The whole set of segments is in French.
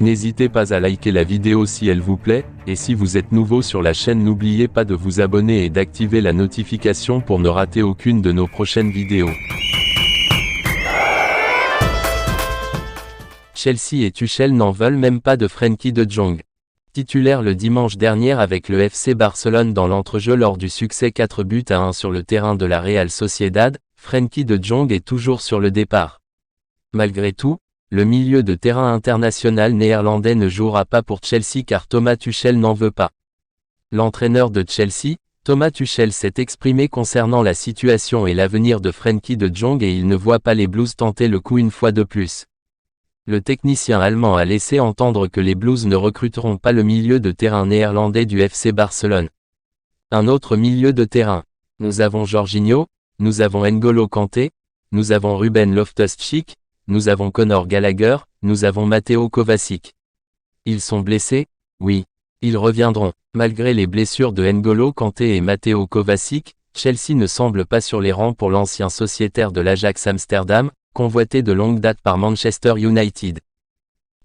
N'hésitez pas à liker la vidéo si elle vous plaît, et si vous êtes nouveau sur la chaîne n'oubliez pas de vous abonner et d'activer la notification pour ne rater aucune de nos prochaines vidéos. Chelsea et Tuchel n'en veulent même pas de Frenkie de Jong. Titulaire le dimanche dernier avec le FC Barcelone dans l'entrejeu lors du succès 4-1 sur le terrain de la Real Sociedad, Frenkie de Jong est toujours sur le départ. Malgré tout, le milieu de terrain international néerlandais ne jouera pas pour Chelsea car Thomas Tuchel n'en veut pas. L'entraîneur de Chelsea, Thomas Tuchel s'est exprimé concernant la situation et l'avenir de Frenkie de Jong et il ne voit pas les Blues tenter le coup une fois de plus. Le technicien allemand a laissé entendre que les Blues ne recruteront pas le milieu de terrain néerlandais du FC Barcelone. Un autre milieu de terrain. Nous avons Jorginho, nous avons N'Golo Kanté, nous avons Ruben Loftus-Cheek, nous avons Conor Gallagher, nous avons Mateo Kovacic. Ils sont blessés? Oui. Ils reviendront. Malgré les blessures de N'Golo Kanté et Mateo Kovacic, Chelsea ne semble pas sur les rangs pour l'ancien sociétaire de l'Ajax Amsterdam, convoité de longue date par Manchester United.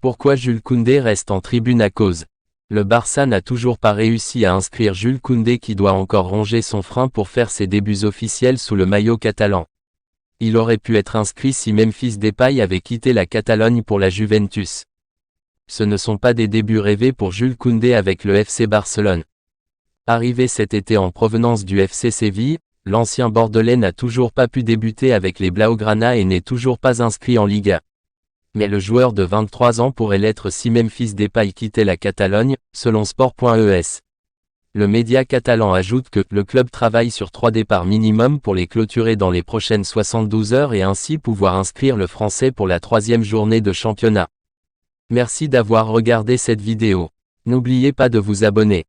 Pourquoi Jules Koundé reste en tribune à cause? Le Barça n'a toujours pas réussi à inscrire Jules Koundé qui doit encore ronger son frein pour faire ses débuts officiels sous le maillot catalan. Il aurait pu être inscrit si Memphis Depay avait quitté la Catalogne pour la Juventus. Ce ne sont pas des débuts rêvés pour Jules Koundé avec le FC Barcelone. Arrivé cet été en provenance du FC Séville, l'ancien Bordelais n'a toujours pas pu débuter avec les Blaugrana et n'est toujours pas inscrit en Liga. Mais le joueur de 23 ans pourrait l'être si Memphis Depay quittait la Catalogne, selon Sport.es. Le média catalan ajoute que le club travaille sur 3 départs minimum pour les clôturer dans les prochaines 72 heures et ainsi pouvoir inscrire le Français pour la 3e journée de championnat. Merci d'avoir regardé cette vidéo. N'oubliez pas de vous abonner.